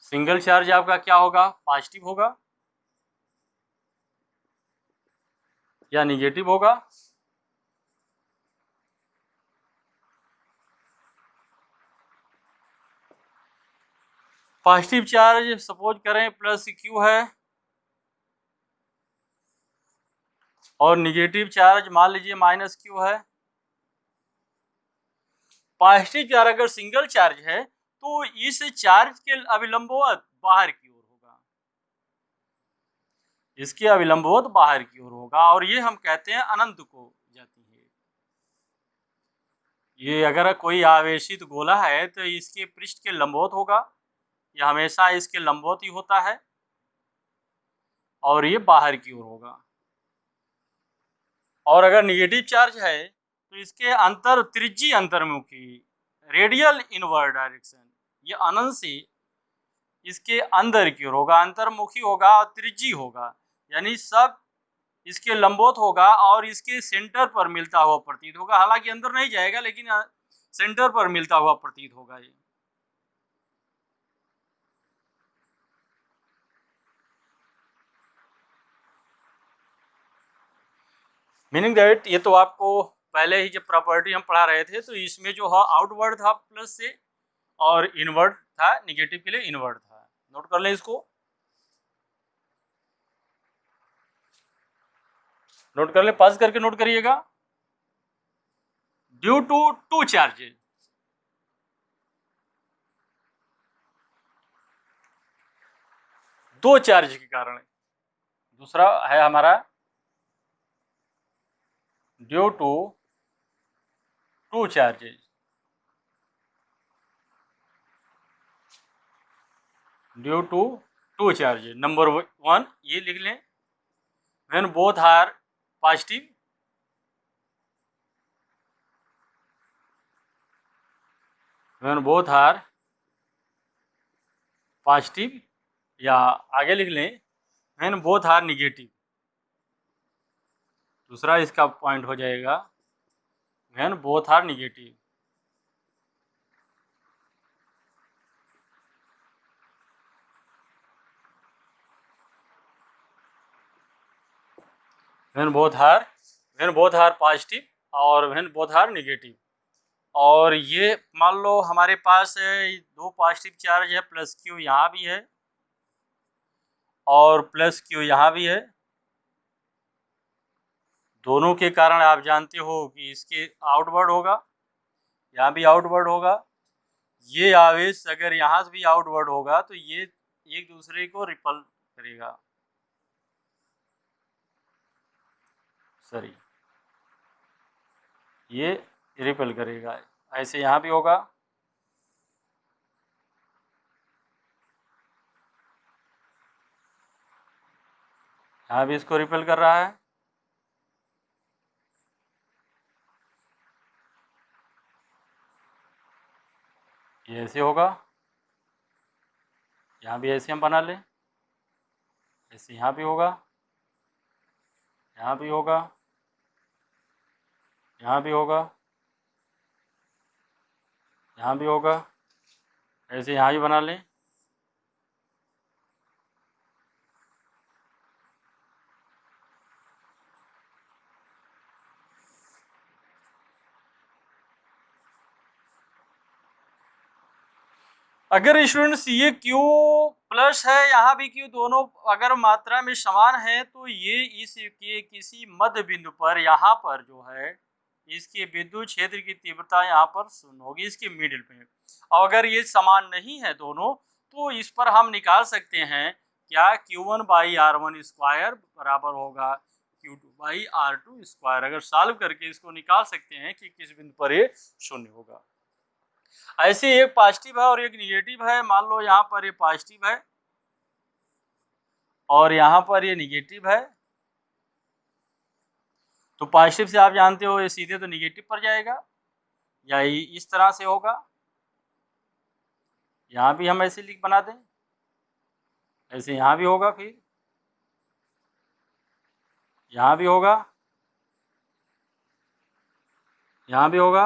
Single charge आपका क्या होगा, पॉजिटिव होगा या निगेटिव होगा? पॉजिटिव चार्ज सपोज करें प्लस क्यू है और निगेटिव चार्ज मान लीजिए माइनस क्यू है। पॉजिटिव चार्ज अगर सिंगल चार्ज है तो इस चार्ज के अभिलंबवत बाहर की ओर होगा, इसके अभिलंबवत बाहर की ओर होगा और ये हम कहते हैं अनंत को जाती है। ये अगर कोई आवेशित गोला है तो इसके पृष्ठ के लंबवत होगा, ये हमेशा इसके लंबवत ही होता है और ये बाहर की ओर होगा। और अगर निगेटिव चार्ज है तो इसके अंतर त्रिज्यी अंतर्मुखी, रेडियल इनवर्ड डायरेक्शन, ये अनंत से इसके अंदर की ओर होगा, अंतर्मुखी होगा और त्रिज्यी होगा, यानी सब इसके लंबवत होगा और इसके सेंटर पर मिलता हुआ प्रतीत होगा। हालांकि अंदर नहीं जाएगा लेकिन सेंटर पर मिलता हुआ प्रतीत होगा ये। मीनिंग दैट ये तो आपको पहले ही जब प्रॉपर्टी हम पढ़ा रहे थे तो इसमें जो है आउटवर्ड था प्लस से और इनवर्ड था, निगेटिव के लिए इनवर्ड था। नोट कर लें इसको, नोट कर लें, पास करके नोट करिएगा। ड्यू टू टू चार्जेज, दो चार्ज के कारण। दूसरा है हमारा due to two charges, due to two charges. Number 1 ये लिख लें, when both are positive, when both are positive, या आगे लिख लें व्हेन बोथ आर निगेटिव। दूसरा इसका पॉइंट हो जाएगा when both are negative. When both are positive और व्हेन बोथ आर निगेटिव। और ये मान लो हमारे पास दो पॉजिटिव चार्ज है, प्लस क्यू यहाँ भी है और प्लस क्यू यहाँ भी है। दोनों के कारण आप जानते हो कि इसके आउटवर्ड होगा, यहाँ भी आउटवर्ड होगा। ये आवेश अगर यहाँ से भी आउटवर्ड होगा तो ये एक दूसरे को रिपल करेगा, सॉरी ये रिपल करेगा। ऐसे यहाँ भी होगा, यहाँ भी इसको रिपल कर रहा है। ये ऐसे होगा, यहाँ भी ऐसे हम बना लें, ऐसे यहाँ भी होगा, यहाँ भी होगा, यहाँ भी होगा, यहाँ भी होगा, ऐसे यहाँ भी बना लें। अगर स्टूडेंट्स ये Q प्लस है, यहाँ भी Q, दोनों अगर मात्रा में समान है तो ये इसके किसी मध्य बिंदु पर यहाँ पर जो है इसके विद्युत क्षेत्र की तीव्रता यहाँ पर शून्य होगी, इसके मिडिल पे। और अगर ये समान नहीं है दोनों तो इस पर हम निकाल सकते हैं क्या, Q1/R1 स्क्वायर बराबर होगा Q2/R2 स्क्वायर। अगर सॉल्व करके इसको निकाल सकते हैं कि किस बिंदु पर ये शून्य होगा। ऐसे एक पॉजिटिव है और एक निगेटिव है। मान लो यहाँ पर ये पॉजिटिव है और यहाँ पर ये निगेटिव है, तो पॉजिटिव से आप जानते हो ये सीधे तो निगेटिव पर जाएगा, या इस तरह से होगा। यहाँ भी हम ऐसे लिख बना दें, ऐसे यहाँ भी होगा, फिर यहाँ भी होगा, यहाँ भी होगा,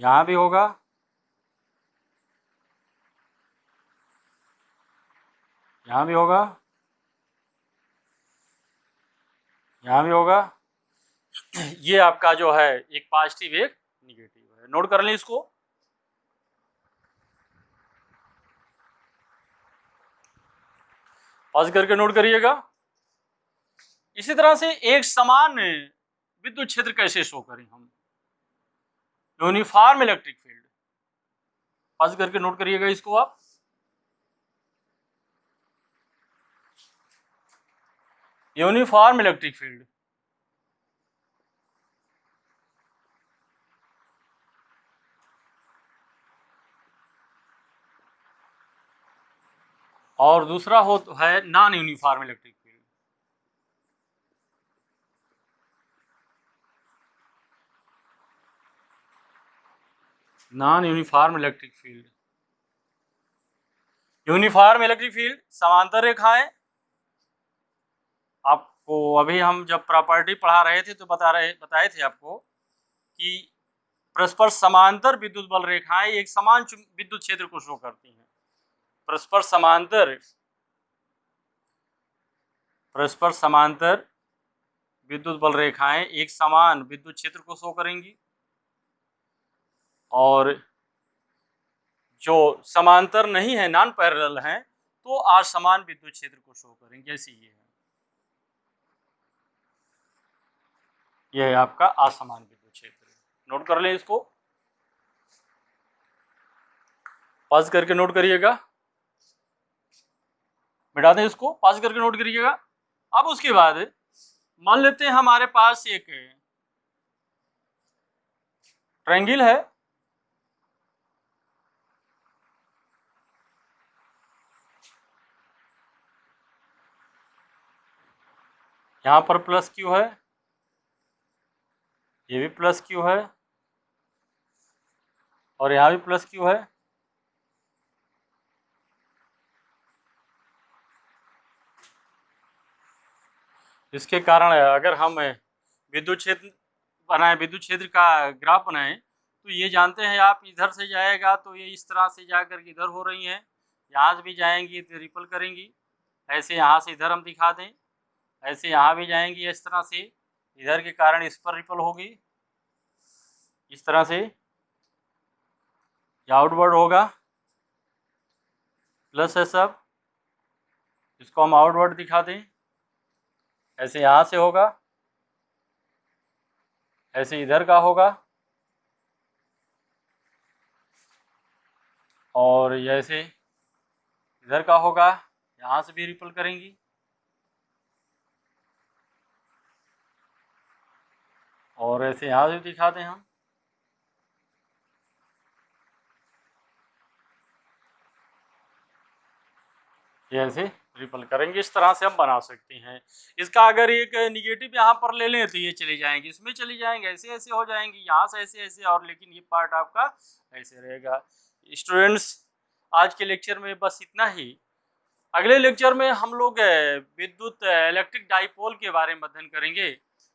यहाँ भी होगा, यहाँ भी होगा, यहाँ भी होगा। ये आपका जो है एक पॉजिटिव एक निगेटिव है। नोट कर लें इसको। पॉज करके नोट करिएगा। इसी तरह से एक समान विद्युत क्षेत्र कैसे शो करें हम, यूनिफॉर्म इलेक्ट्रिक फील्ड। पॉज करके नोट करिएगा इसको आप। यूनिफॉर्म इलेक्ट्रिक फील्ड, और दूसरा हो तो है non uniform electric field. Non uniform electric field, uniform electric field समांतर रेखाएं। आपको अभी हम जब प्रॉपर्टी पढ़ा रहे थे तो बताए थे आपको कि परस्पर समांतर विद्युत बल रेखाएं एक समान विद्युत क्षेत्र को शो करती हैं। परस्पर समांतर विद्युत बल रेखाएं एक समान विद्युत क्षेत्र को शो करेंगी, और जो समांतर नहीं है, नॉन पैरेलल हैं, तो असमान विद्युत क्षेत्र को शो करेंगे, जैसे ये है। यह है आपका असमान विद्युत क्षेत्र। नोट कर लें इसको, पॉज करके नोट करिएगा, मिटा दें इसको, पॉज करके नोट करिएगा। अब उसके बाद मान लेते हैं हमारे पास एक ट्रायंगल है, यहां पर प्लस क्यू है, ये भी प्लस क्यू है, और यहां भी प्लस क्यू है। इसके कारण अगर हम विद्युत क्षेत्र बनाए, विद्युत क्षेत्र का ग्राफ बनाएं, तो ये जानते हैं आप इधर से जाएगा तो ये इस तरह से जाकर के इधर हो रही है, यहाँ से भी जाएंगी तो रिपल करेंगी, ऐसे यहाँ से इधर हम दिखा दें, ऐसे यहाँ भी जाएंगी इस तरह से, इधर के कारण इस पर रिपल होगी, इस तरह से आउटवर्ड होगा, प्लस है सब, इसको हम आउटवर्ड दिखा दें, ऐसे यहाँ से होगा, ऐसे इधर का होगा, और ऐसे इधर का होगा, यहाँ से भी रिपल करेंगी, और ऐसे यहाँ से दिखा दें हम, ये ऐसे रिपल करेंगे। इस तरह से हम बना सकते हैं। इसका अगर एक निगेटिव यहाँ पर ले लें तो ये चले जाएंगे, इसमें चली जाएंगे, ऐसे ऐसे हो जाएंगी, यहाँ से ऐसे ऐसे, और लेकिन ये पार्ट आपका ऐसे रहेगा। स्टूडेंट्स, आज के लेक्चर में बस इतना ही। अगले लेक्चर में हम लोग विद्युत इलेक्ट्रिक डाइपोल के बारे में अध्ययन करेंगे।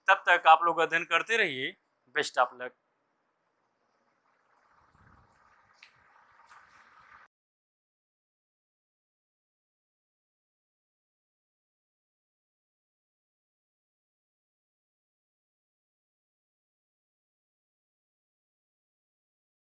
तब तक आप लोग अध्ययन करते रहिए। Best of luck.